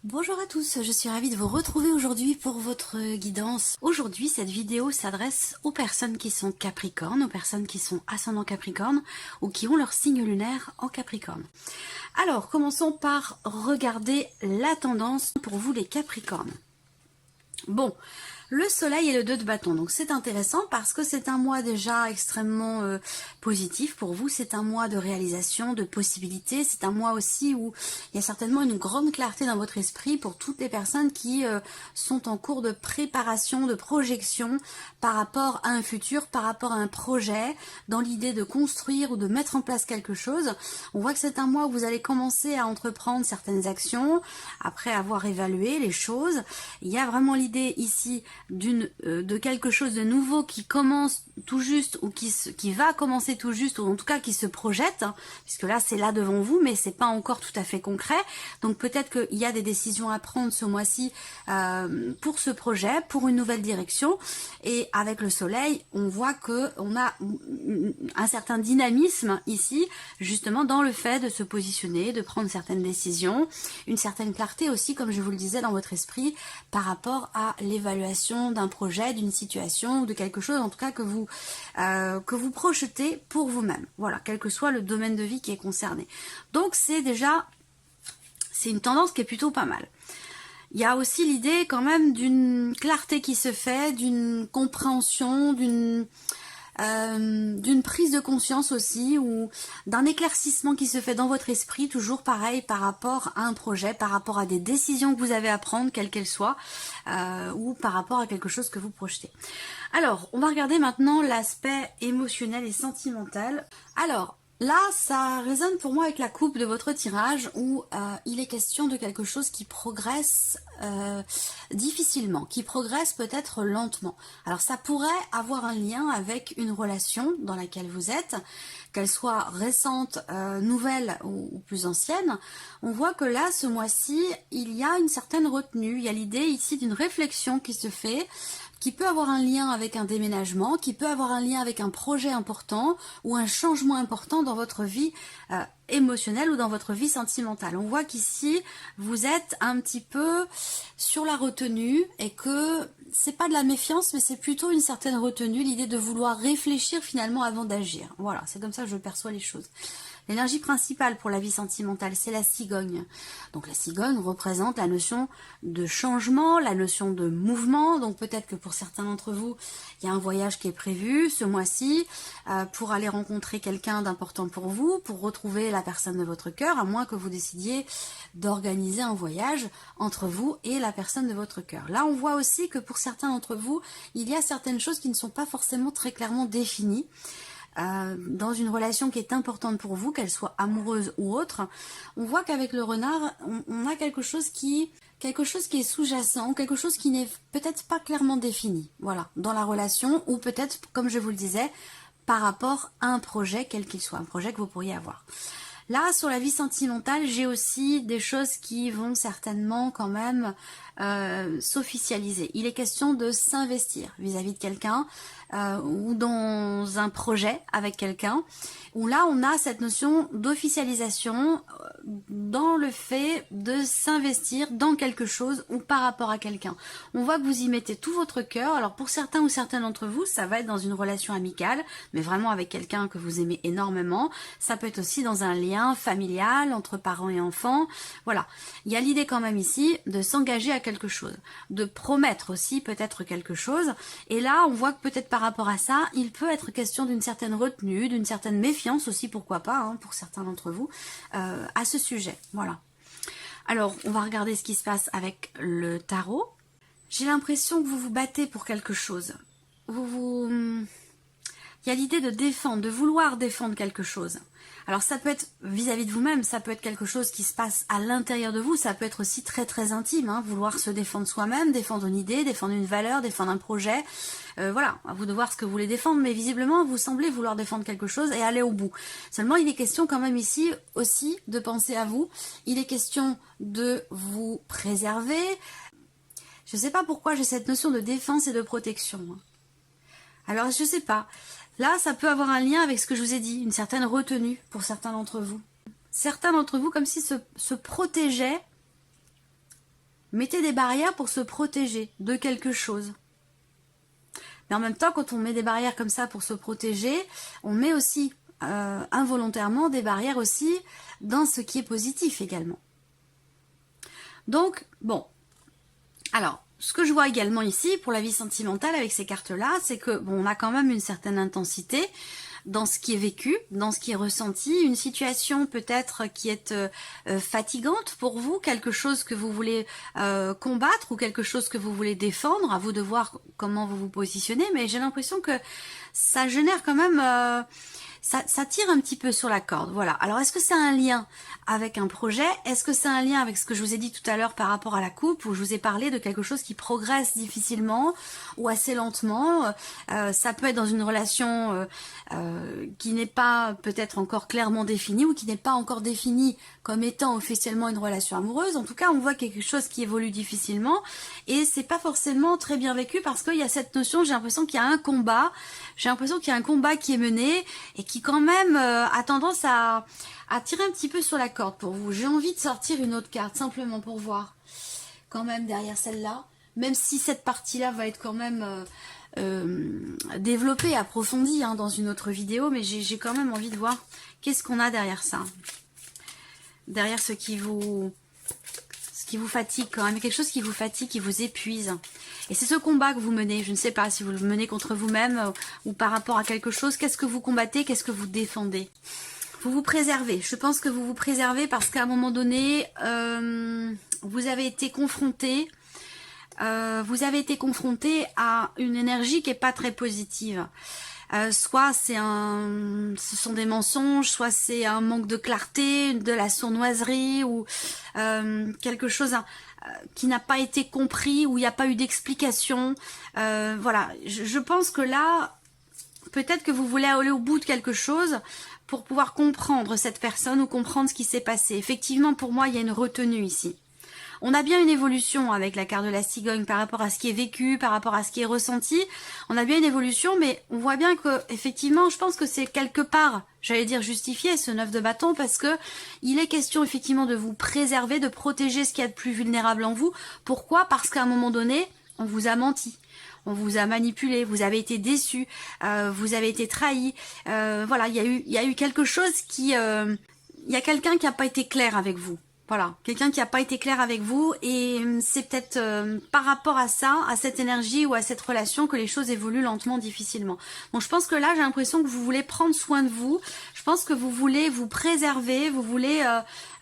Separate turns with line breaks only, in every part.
Bonjour à tous, je suis ravie de vous retrouver aujourd'hui pour votre guidance. Aujourd'hui, cette vidéo s'adresse aux personnes qui sont Capricorne, aux personnes qui sont ascendant Capricorne ou qui ont leur signe lunaire en Capricorne. Alors, commençons par regarder la tendance pour vous les Capricornes. Bon, le soleil et le 2 de bâton, donc c'est intéressant parce que c'est un mois déjà extrêmement positif pour vous, c'est un mois de réalisation, de possibilités, c'est un mois aussi où il y a certainement une grande clarté dans votre esprit pour toutes les personnes qui sont en cours de préparation, de projection par rapport à un futur, par rapport à un projet, dans l'idée de construire ou de mettre en place quelque chose. On voit que c'est un mois où vous allez commencer à entreprendre certaines actions, après avoir évalué les choses. Il y a vraiment l'idée ici de quelque chose de nouveau qui commence tout juste ou qui va commencer tout juste ou en tout cas qui se projette, hein, puisque là c'est là devant vous mais c'est pas encore tout à fait concret, donc peut-être qu'il y a des décisions à prendre ce mois-ci pour ce projet, pour une nouvelle direction. Et avec le soleil on voit que on a un certain dynamisme ici justement dans le fait de se positionner, de prendre certaines décisions, une certaine clarté aussi comme je vous le disais dans votre esprit par rapport à l'évaluation d'un projet, d'une situation ou de quelque chose en tout cas que vous projetez pour vous-même. Voilà, quel que soit le domaine de vie qui est concerné. Donc c'est une tendance qui est plutôt pas mal. Il y a aussi l'idée quand même d'une clarté qui se fait, d'une compréhension, d'une prise de conscience aussi ou d'un éclaircissement qui se fait dans votre esprit, toujours pareil par rapport à un projet, par rapport à des décisions que vous avez à prendre, quelles qu'elles soient, ou par rapport à quelque chose que vous projetez. Alors, on va regarder maintenant l'aspect émotionnel et sentimental. Alors, là, ça résonne pour moi avec la coupe de votre tirage où il est question de quelque chose qui progresse difficilement, qui progresse peut-être lentement. Alors ça pourrait avoir un lien avec une relation dans laquelle vous êtes, qu'elle soit récente, nouvelle ou plus ancienne. On voit que là, ce mois-ci, il y a une certaine retenue. Il y a l'idée ici d'une réflexion qui se fait, qui peut avoir un lien avec un déménagement, qui peut avoir un lien avec un projet important ou un changement important dans votre vie émotionnelle ou dans votre vie sentimentale. On voit qu'ici, vous êtes un petit peu sur la retenue et que c'est pas de la méfiance, mais c'est plutôt une certaine retenue, l'idée de vouloir réfléchir finalement avant d'agir. Voilà, c'est comme ça que je perçois les choses. L'énergie principale pour la vie sentimentale, c'est la cigogne. Donc la cigogne représente la notion de changement, la notion de mouvement. Donc peut-être que pour certains d'entre vous, il y a un voyage qui est prévu ce mois-ci pour aller rencontrer quelqu'un d'important pour vous, pour retrouver la personne de votre cœur, à moins que vous décidiez d'organiser un voyage entre vous et la personne de votre cœur. Là, on voit aussi que pour certains d'entre vous, il y a certaines choses qui ne sont pas forcément très clairement définies. Dans une relation qui est importante pour vous, qu'elle soit amoureuse ou autre, on voit qu'avec le renard, on a quelque chose qui est sous-jacent, quelque chose qui n'est peut-être pas clairement défini, voilà, dans la relation, ou peut-être, comme je vous le disais, par rapport à un projet, quel qu'il soit, un projet que vous pourriez avoir. Là, sur la vie sentimentale, j'ai aussi des choses qui vont certainement quand même s'officialiser. Il est question de s'investir vis-à-vis de quelqu'un ou dans un projet avec quelqu'un, où là on a cette notion d'officialisation dans le fait de s'investir dans quelque chose ou par rapport à quelqu'un. On voit que vous y mettez tout votre cœur. Alors pour certains ou certaines d'entre vous, ça va être dans une relation amicale, mais vraiment avec quelqu'un que vous aimez énormément. Ça peut être aussi dans un lien familial, entre parents et enfants. Voilà, il y a l'idée quand même ici de s'engager à quelque chose, de promettre aussi peut-être quelque chose. Et là, on voit que peut-être par rapport à ça, il peut être question d'une certaine retenue, d'une certaine méfiance aussi, pourquoi pas, hein, pour certains d'entre vous, à ce sujet. Voilà. Alors, on va regarder ce qui se passe avec le tarot. J'ai l'impression que vous vous battez pour quelque chose. Il y a l'idée de défendre, de vouloir défendre quelque chose. Alors ça peut être vis-à-vis de vous-même, ça peut être quelque chose qui se passe à l'intérieur de vous, ça peut être aussi très très intime, hein, vouloir se défendre soi-même, défendre une idée, défendre une valeur, défendre un projet. Voilà, à vous de voir ce que vous voulez défendre, mais visiblement vous semblez vouloir défendre quelque chose et aller au bout. Seulement il est question quand même ici aussi de penser à vous, il est question de vous préserver. Je ne sais pas pourquoi j'ai cette notion de défense et de protection. Alors je sais pas. Là, ça peut avoir un lien avec ce que je vous ai dit, une certaine retenue pour certains d'entre vous. Certains d'entre vous comme si se protégeaient mettez des barrières pour se protéger de quelque chose. Mais en même temps, quand on met des barrières comme ça pour se protéger, on met aussi involontairement des barrières aussi dans ce qui est positif également. Donc, bon. Alors, ce que je vois également ici, pour la vie sentimentale avec ces cartes-là, c'est que, bon, on a quand même une certaine intensité dans ce qui est vécu, dans ce qui est ressenti, une situation peut-être qui est fatigante pour vous, quelque chose que vous voulez combattre ou quelque chose que vous voulez défendre, à vous de voir comment vous vous positionnez, mais j'ai l'impression que ça génère quand même... ça tire un petit peu sur la corde, voilà. Alors, est-ce que c'est un lien avec un projet? Est-ce que c'est un lien avec ce que je vous ai dit tout à l'heure par rapport à la coupe, où je vous ai parlé de quelque chose qui progresse difficilement ou assez lentement? Ça peut être dans une relation qui n'est pas peut-être encore clairement définie ou qui n'est pas encore définie comme étant officiellement une relation amoureuse. En tout cas, on voit quelque chose qui évolue difficilement et c'est pas forcément très bien vécu parce qu'il y a cette notion, j'ai l'impression qu'il y a un combat, j'ai l'impression qu'il y a un combat qui est mené et qui quand même a tendance à tirer un petit peu sur la corde pour vous. J'ai envie de sortir une autre carte simplement pour voir quand même derrière celle-là, même si cette partie-là va être quand même développée, approfondie dans une autre vidéo, mais j'ai quand même envie de voir qu'est-ce qu'on a derrière ça, derrière ce qui vous fatigue quand même, quelque chose qui vous fatigue, qui vous épuise. Et c'est ce combat que vous menez, je ne sais pas si vous le menez contre vous-même ou par rapport à quelque chose, qu'est-ce que vous combattez, qu'est-ce que vous défendez? Vous vous préservez, je pense que vous vous préservez parce qu'à un moment donné, vous avez été confronté à une énergie qui n'est pas très positive. Soit ce sont des mensonges, soit c'est un manque de clarté, de la sournoiserie ou quelque chose qui n'a pas été compris, où il n'y a pas eu d'explication. Voilà, je pense que là, peut-être que vous voulez aller au bout de quelque chose pour pouvoir comprendre cette personne ou comprendre ce qui s'est passé. Effectivement, pour moi, il y a une retenue ici. On a bien une évolution avec la carte de la cigogne par rapport à ce qui est vécu, par rapport à ce qui est ressenti. On a bien une évolution, mais on voit bien que, effectivement, je pense que c'est quelque part, j'allais dire justifié, ce 9 de bâton, parce que il est question, effectivement, de vous préserver, de protéger ce qu'il y a de plus vulnérable en vous. Pourquoi? Parce qu'à un moment donné, on vous a menti. On vous a manipulé, vous avez été déçu, vous avez été trahi. Voilà, il y a eu quelque chose qui... il y a quelqu'un qui n'a pas été clair avec vous. Voilà, quelqu'un qui n'a pas été clair avec vous et c'est peut-être par rapport à ça, à cette énergie ou à cette relation que les choses évoluent lentement, difficilement. Donc je pense que là, j'ai l'impression que vous voulez prendre soin de vous. Je pense que vous voulez vous préserver, vous voulez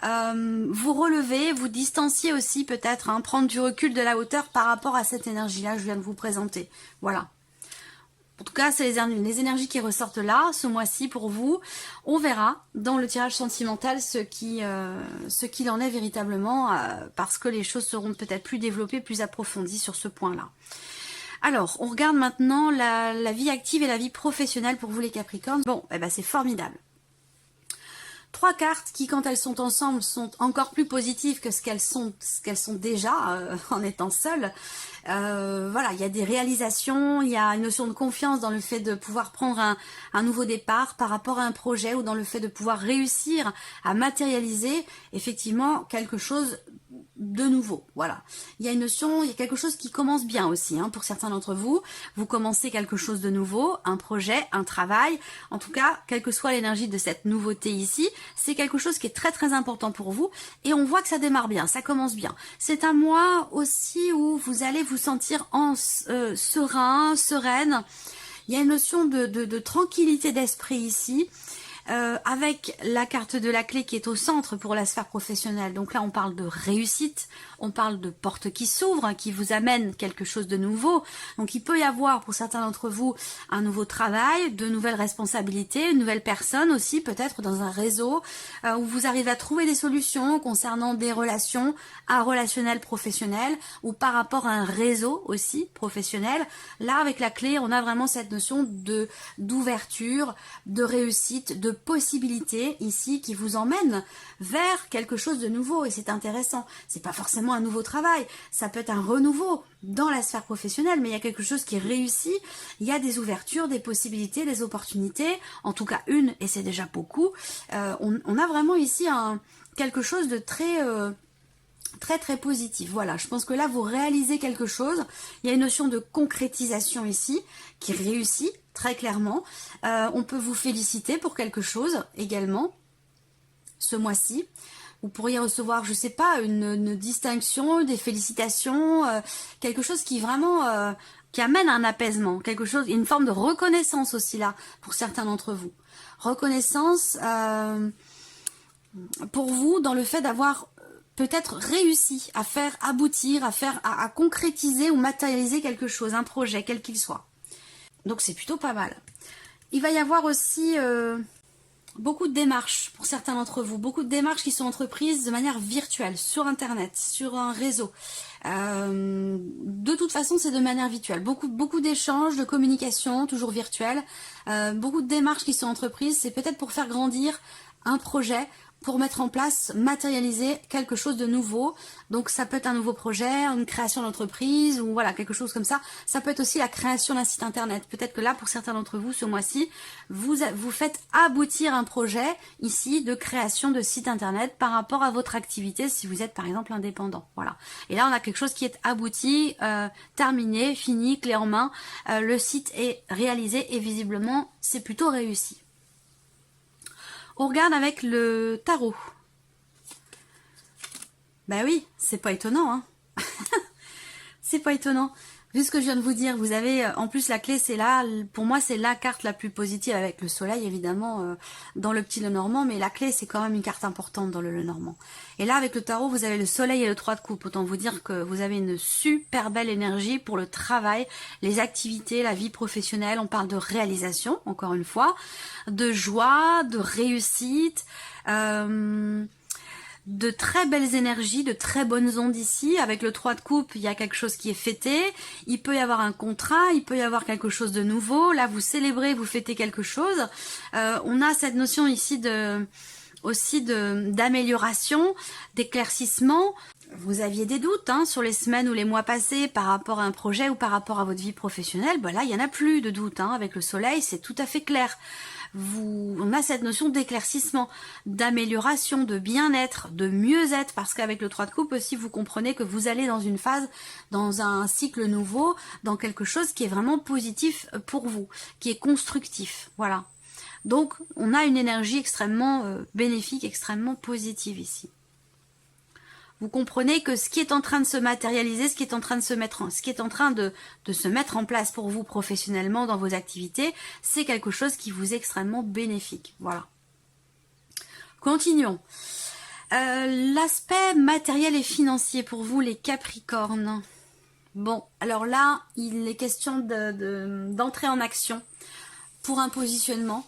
vous relever, vous distancier aussi peut-être, prendre du recul, de la hauteur par rapport à cette énergie-là que je viens de vous présenter. Voilà. En tout cas, c'est les énergies qui ressortent là, ce mois-ci pour vous. On verra dans le tirage sentimental ce qu'il en est véritablement, parce que les choses seront peut-être plus développées, plus approfondies sur ce point-là. Alors, on regarde maintenant la vie active et la vie professionnelle pour vous les Capricornes. Bon, eh ben, c'est formidable. 3 cartes qui, quand elles sont ensemble, sont encore plus positives que ce qu'elles sont déjà en étant seules. Voilà, il y a des réalisations, il y a une notion de confiance dans le fait de pouvoir prendre un nouveau départ par rapport à un projet ou dans le fait de pouvoir réussir à matérialiser effectivement quelque chose de nouveau. Voilà, il y a une notion, il y a quelque chose qui commence bien aussi pour certains d'entre vous. Vous commencez quelque chose de nouveau, un projet, un travail, en tout cas, quelle que soit l'énergie de cette nouveauté ici, c'est quelque chose qui est très très important pour vous et on voit que ça démarre bien, ça commence bien. C'est un mois aussi où vous allez vous sentir serein, sereine. Il y a une notion de tranquillité d'esprit ici. Avec la carte de la clé qui est au centre pour la sphère professionnelle. Donc là, on parle de réussite, on parle de porte qui s'ouvre, qui vous amène quelque chose de nouveau. Donc il peut y avoir pour certains d'entre vous un nouveau travail, de nouvelles responsabilités, une nouvelle personne aussi, peut-être dans un réseau où vous arrivez à trouver des solutions concernant des relations, un relationnel professionnel ou par rapport à un réseau aussi professionnel. Là, avec la clé, on a vraiment cette notion d'ouverture, de réussite, de possibilités ici qui vous emmènent vers quelque chose de nouveau et c'est intéressant. C'est pas forcément un nouveau travail, ça peut être un renouveau dans la sphère professionnelle, mais il y a quelque chose qui réussit, il y a des ouvertures, des possibilités, des opportunités, en tout cas une et c'est déjà beaucoup. On a vraiment ici quelque chose de très très très positif. Voilà, je pense que là vous réalisez quelque chose. Il y a une notion de concrétisation ici qui réussit très clairement. On peut vous féliciter pour quelque chose également ce mois-ci. Vous pourriez recevoir, je sais pas, une distinction, des félicitations, quelque chose qui vraiment qui amène un apaisement, quelque chose, une forme de reconnaissance aussi là pour certains d'entre vous. Reconnaissance pour vous dans le fait d'avoir peut-être réussi à faire aboutir, à concrétiser ou matérialiser quelque chose, un projet, quel qu'il soit. Donc c'est plutôt pas mal. Il va y avoir aussi beaucoup de démarches pour certains d'entre vous, beaucoup de démarches qui sont entreprises de manière virtuelle, sur internet, sur un réseau. De toute façon, c'est de manière virtuelle. Beaucoup d'échanges, de communication, toujours virtuelle. Beaucoup de démarches qui sont entreprises, c'est peut-être pour faire grandir un projet, pour mettre en place, matérialiser quelque chose de nouveau. Donc ça peut être un nouveau projet, une création d'entreprise ou voilà, quelque chose comme ça. Ça peut être aussi la création d'un site internet. Peut-être que là, pour certains d'entre vous, ce mois-ci, vous faites aboutir un projet ici de création de site internet par rapport à votre activité si vous êtes par exemple indépendant. Voilà. Et là, on a quelque chose qui est abouti, terminé, fini, clé en main. Le site est réalisé et visiblement, c'est plutôt réussi. On regarde avec le tarot. Ben oui, c'est pas étonnant, hein. C'est pas étonnant. Vu ce que je viens de vous dire, vous avez, en plus la clé c'est là, pour moi c'est la carte la plus positive avec le soleil évidemment dans le petit Lenormand, mais la clé c'est quand même une carte importante dans le Lenormand. Et là avec le tarot vous avez le soleil et le 3 de coupe, autant vous dire que vous avez une super belle énergie pour le travail, les activités, la vie professionnelle, on parle de réalisation encore une fois, de joie, de réussite, de très belles énergies, de très bonnes ondes ici. Avec le 3 de coupe, il y a quelque chose qui est fêté. Il peut y avoir un contrat, il peut y avoir quelque chose de nouveau. Là, vous célébrez, vous fêtez quelque chose. On a cette notion ici d'amélioration, d'éclaircissement. Vous aviez des doutes sur les semaines ou les mois passés par rapport à un projet ou par rapport à votre vie professionnelle. Ben là, il n'y en a plus de doutes. Avec le soleil, c'est tout à fait clair. On a cette notion d'éclaircissement, d'amélioration, de bien-être, de mieux-être, parce qu'avec le 3 de coupe aussi, vous comprenez que vous allez dans une phase, dans un cycle nouveau, dans quelque chose qui est vraiment positif pour vous, qui est constructif. Voilà. Donc, on a une énergie extrêmement bénéfique, extrêmement positive ici. Vous comprenez que ce qui est en train de se matérialiser, ce qui est en train de se mettre en place pour vous professionnellement dans vos activités, c'est quelque chose qui vous est extrêmement bénéfique. Voilà. Continuons. L'aspect matériel et financier pour vous, les Capricornes. Bon, alors là, il est question d'entrer en action pour un positionnement,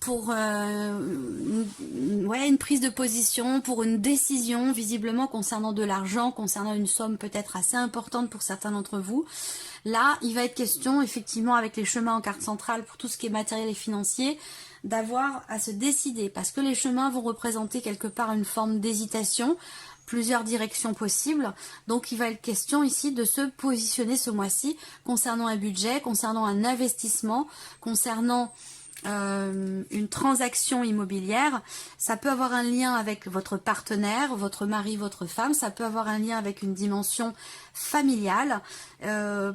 pour une prise de position, pour une décision visiblement concernant de l'argent, concernant une somme peut-être assez importante pour certains d'entre vous. Là, il va être question effectivement avec les chemins en carte centrale pour tout ce qui est matériel et financier, d'avoir à se décider parce que les chemins vont représenter quelque part une forme d'hésitation, plusieurs directions possibles. Donc il va être question ici de se positionner ce mois-ci concernant un budget, concernant un investissement, concernant une transaction immobilière. Ça peut avoir un lien avec votre partenaire, votre mari, votre femme, ça peut avoir un lien avec une dimension familiale.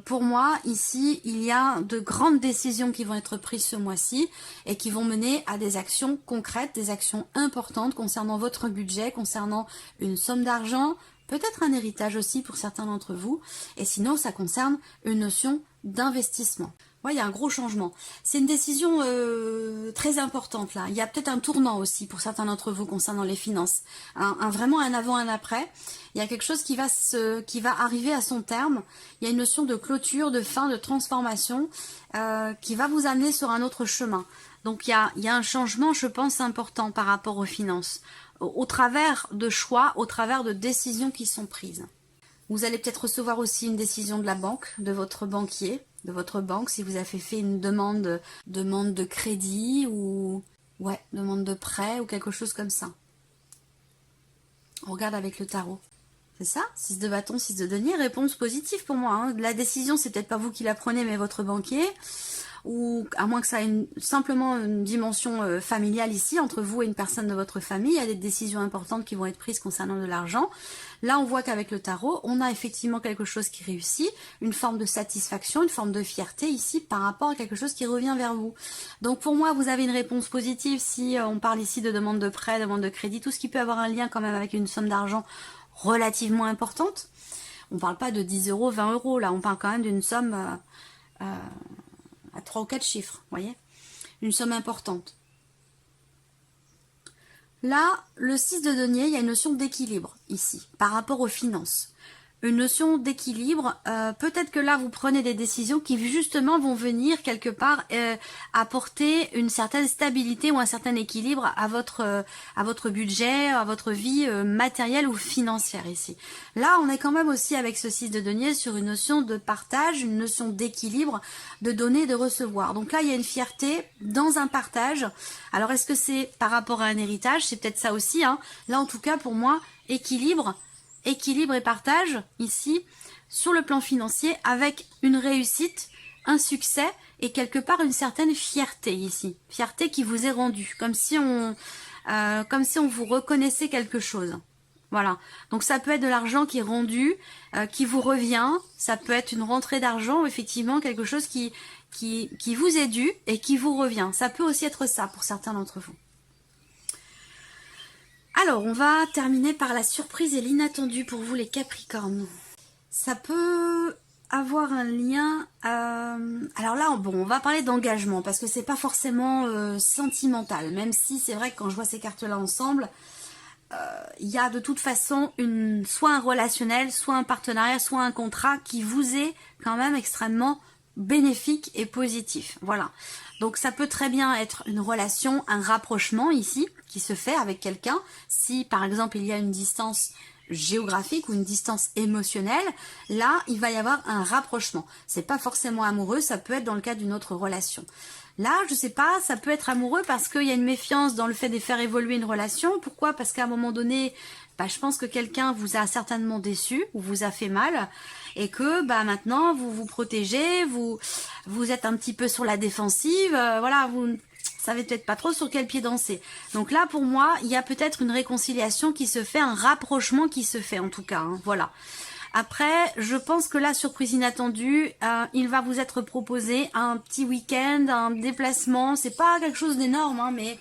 Pour moi, ici, il y a de grandes décisions qui vont être prises ce mois-ci et qui vont mener à des actions concrètes, des actions importantes concernant votre budget, concernant une somme d'argent, peut-être un héritage aussi pour certains d'entre vous, et sinon ça concerne une notion d'investissement. Ouais, il y a un gros changement. C'est une décision très importante là. Il y a peut-être un tournant aussi pour certains d'entre vous concernant les finances. Vraiment un avant, un après. Il y a quelque chose qui va arriver à son terme. Il y a une notion de clôture, de fin, de transformation qui va vous amener sur un autre chemin. Donc il y a un changement, je pense, important par rapport aux finances. Au travers de choix, au travers de décisions qui sont prises. Vous allez peut-être recevoir aussi une décision de la banque, de votre banquier, de votre banque, si vous avez fait une demande de crédit ou demande de prêt ou quelque chose comme ça. On regarde avec le tarot. C'est ça, 6 de bâton, 6 de denier, réponse positive pour moi. La décision, c'est peut-être pas vous qui la prenez, mais votre banquier. ou à moins que ça ait simplement une dimension familiale ici, entre vous et une personne de votre famille, il y a des décisions importantes qui vont être prises concernant de l'argent. Là, on voit qu'avec le tarot, on a effectivement quelque chose qui réussit, une forme de satisfaction, une forme de fierté ici par rapport à quelque chose qui revient vers vous. Donc pour moi, vous avez une réponse positive si on parle ici de demande de prêt, demande de crédit, tout ce qui peut avoir un lien quand même avec une somme d'argent relativement importante. On ne parle pas de 10 euros, 20 euros, là on parle quand même d'une somme à 3 ou 4 chiffres, vous voyez, une somme importante. Là, le 6 de denier, il y a une notion d'équilibre ici, par rapport aux finances. Une notion d'équilibre, peut-être que là, vous prenez des décisions qui justement vont venir quelque part apporter une certaine stabilité ou un certain équilibre à votre budget, à votre vie matérielle ou financière ici. Là, on est quand même aussi avec ce 6 de denier sur une notion de partage, une notion d'équilibre, de donner, de recevoir. Donc là, il y a une fierté dans un partage. Alors, est-ce que c'est par rapport à un héritage? C'est peut-être ça aussi, hein. Là, en tout cas, pour moi, équilibre et partage ici sur le plan financier avec une réussite, un succès et quelque part une certaine fierté ici, fierté qui vous est rendue, comme si on vous reconnaissait quelque chose. Voilà, donc ça peut être de l'argent qui est rendu, qui vous revient, ça peut être une rentrée d'argent, effectivement quelque chose qui vous est dû et qui vous revient. Ça peut aussi être ça pour certains d'entre vous. Alors, on va terminer par la surprise et l'inattendu pour vous les Capricornes. Ça peut avoir un lien... alors là, bon, on va parler d'engagement parce que c'est pas forcément sentimental. Même si c'est vrai que quand je vois ces cartes-là ensemble, il y a de toute façon soit un relationnel, soit un partenariat, soit un contrat qui vous est quand même extrêmement bénéfique et positif. Voilà. Donc ça peut très bien être une relation, un rapprochement ici qui se fait avec quelqu'un. Si par exemple il y a une distance géographique ou une distance émotionnelle, là il va y avoir un rapprochement. C'est pas forcément amoureux, ça peut être dans le cadre d'une autre relation. Là, je sais pas, ça peut être amoureux parce qu'il y a une méfiance dans le fait de faire évoluer une relation. Pourquoi? Parce qu'à un moment donné, je pense que quelqu'un vous a certainement déçu ou vous a fait mal et que maintenant vous vous protégez, vous êtes un petit peu sur la défensive, voilà, vous savez peut-être pas trop sur quel pied danser. Donc là, pour moi, il y a peut-être une réconciliation qui se fait, un rapprochement qui se fait en tout cas, hein, voilà. Après, je pense que la surprise inattendue, il va vous être proposé un petit week-end, un déplacement. C'est pas quelque chose d'énorme, hein, mais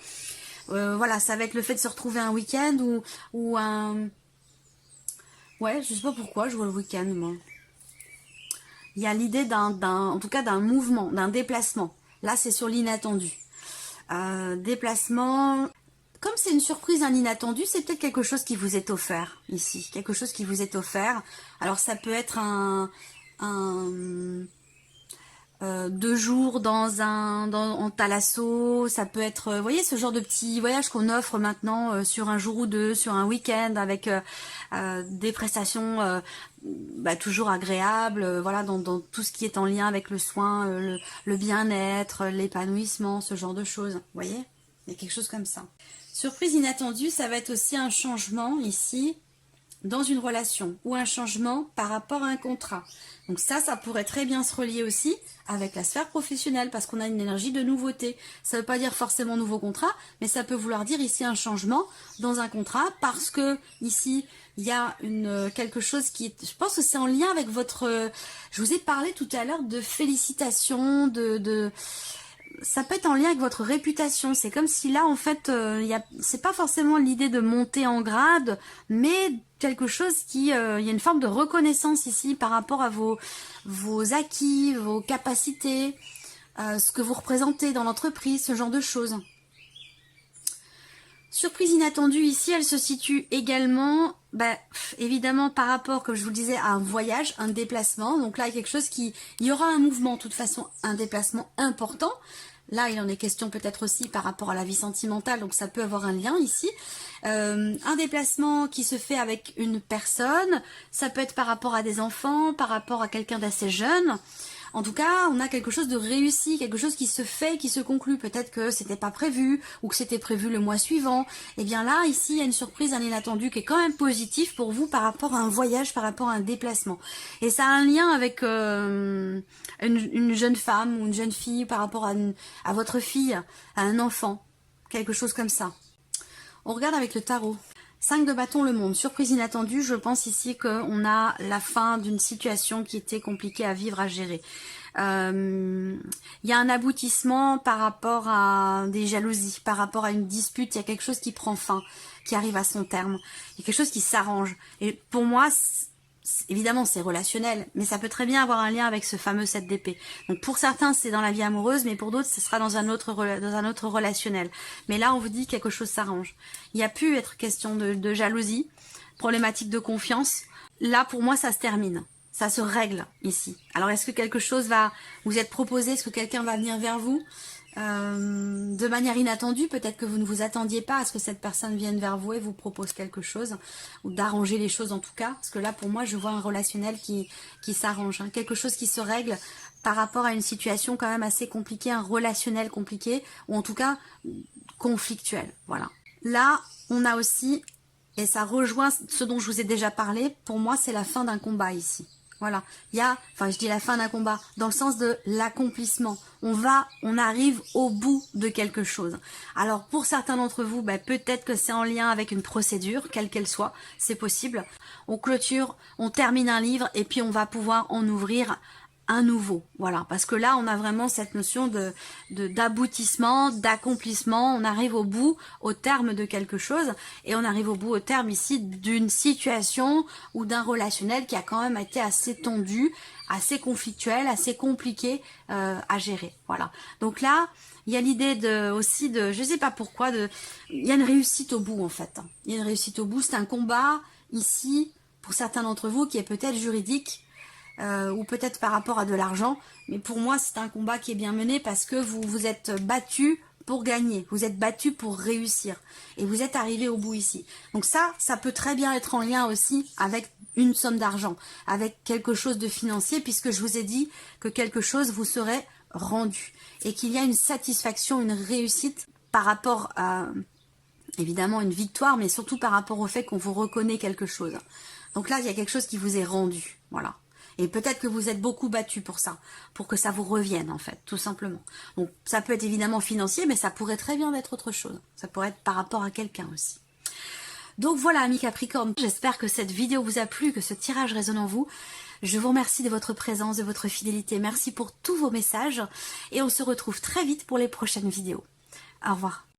voilà, ça va être le fait de se retrouver un week-end ou un... Ouais, je sais pas pourquoi je vois le week-end, moi. Il y a l'idée en tout cas d'un mouvement, d'un déplacement. Là, c'est sur l'inattendu. Déplacement... Comme c'est une surprise, un inattendu, c'est peut-être quelque chose qui vous est offert ici. Quelque chose qui vous est offert. Alors ça peut être 2 jours en thalasso, ça peut être, vous voyez, ce genre de petit voyage qu'on offre maintenant sur un jour ou deux, sur un week-end, avec des prestations toujours agréables, voilà, dans tout ce qui est en lien avec le soin, le bien-être, l'épanouissement, ce genre de choses, vous voyez, il y a quelque chose comme ça. Surprise inattendue, ça va être aussi un changement ici dans une relation ou un changement par rapport à un contrat. Donc ça pourrait très bien se relier aussi avec la sphère professionnelle parce qu'on a une énergie de nouveauté. Ça ne veut pas dire forcément nouveau contrat, mais ça peut vouloir dire ici un changement dans un contrat parce que ici il y a quelque chose qui est, je pense que c'est en lien avec votre, je vous ai parlé tout à l'heure de félicitations, ça peut être en lien avec votre réputation. C'est comme si là, en fait, c'est pas forcément l'idée de monter en grade, mais quelque chose il y a une forme de reconnaissance ici par rapport à vos acquis, vos capacités, ce que vous représentez dans l'entreprise, ce genre de choses. Surprise inattendue ici, elle se situe également, évidemment par rapport, comme je vous le disais, à un voyage, un déplacement. Donc là, il y a quelque chose il y aura un mouvement, de toute façon, un déplacement important. Là, il en est question peut-être aussi par rapport à la vie sentimentale, donc ça peut avoir un lien ici. Un déplacement qui se fait avec une personne, ça peut être par rapport à des enfants, par rapport à quelqu'un d'assez jeune. En tout cas, on a quelque chose de réussi, quelque chose qui se fait, qui se conclut. Peut-être que c'était pas prévu ou que c'était prévu le mois suivant. Et bien là, ici, il y a une surprise, un inattendu qui est quand même positif pour vous par rapport à un voyage, par rapport à un déplacement. Et ça a un lien avec une jeune femme ou une jeune fille par rapport à votre fille, à un enfant, quelque chose comme ça. On regarde avec le tarot. 5 de bâton, le monde. Surprise inattendue, je pense ici qu'on a la fin d'une situation qui était compliquée à vivre, à gérer. Il y a un aboutissement par rapport à des jalousies, par rapport à une dispute, il y a quelque chose qui prend fin, qui arrive à son terme. Il y a quelque chose qui s'arrange. Et pour moi, évidemment c'est relationnel, mais ça peut très bien avoir un lien avec ce fameux 7 d'épée. Donc pour certains c'est dans la vie amoureuse, mais pour d'autres ce sera dans un autre relationnel. Mais là on vous dit que quelque chose s'arrange. Il n'y a plus être question de jalousie, problématique de confiance. Là pour moi ça se termine, ça se règle ici. Alors est-ce que quelque chose va vous être proposé, est-ce que quelqu'un va venir vers vous de manière inattendue, peut-être que vous ne vous attendiez pas à ce que cette personne vienne vers vous et vous propose quelque chose, ou d'arranger les choses en tout cas, parce que là pour moi je vois un relationnel qui s'arrange, hein, quelque chose qui se règle par rapport à une situation quand même assez compliquée, un relationnel compliqué, ou en tout cas conflictuel, voilà. Là on a aussi, et ça rejoint ce dont je vous ai déjà parlé, pour moi c'est la fin d'un combat ici. Voilà, il y a, enfin je dis la fin d'un combat, dans le sens de l'accomplissement. On arrive au bout de quelque chose. Alors pour certains d'entre vous, peut-être que c'est en lien avec une procédure, quelle qu'elle soit, c'est possible. On clôture, on termine un livre et puis on va pouvoir en ouvrir un nouveau, voilà, parce que là on a vraiment cette notion d'aboutissement, d'accomplissement, on arrive au bout, au terme de quelque chose, et on arrive au bout, au terme ici d'une situation ou d'un relationnel qui a quand même été assez tendu, assez conflictuel, assez compliqué à gérer, voilà. Donc là, il y a l'idée aussi de, je sais pas pourquoi, il y a une réussite au bout en fait, il y a une réussite au bout, c'est un combat ici, pour certains d'entre vous, qui est peut-être juridique, ou peut-être par rapport à de l'argent, mais pour moi c'est un combat qui est bien mené parce que vous vous êtes battu pour gagner, vous êtes battu pour réussir, et vous êtes arrivé au bout ici. Donc ça peut très bien être en lien aussi avec une somme d'argent, avec quelque chose de financier, puisque je vous ai dit que quelque chose vous serait rendu, et qu'il y a une satisfaction, une réussite par rapport à, évidemment, une victoire, mais surtout par rapport au fait qu'on vous reconnaît quelque chose. Donc là il y a quelque chose qui vous est rendu, voilà. Et peut-être que vous êtes beaucoup battu pour ça, pour que ça vous revienne en fait, tout simplement. Donc ça peut être évidemment financier, mais ça pourrait très bien être autre chose. Ça pourrait être par rapport à quelqu'un aussi. Donc voilà, amis Capricorne, j'espère que cette vidéo vous a plu, que ce tirage résonne en vous. Je vous remercie de votre présence, de votre fidélité. Merci pour tous vos messages. Et on se retrouve très vite pour les prochaines vidéos. Au revoir.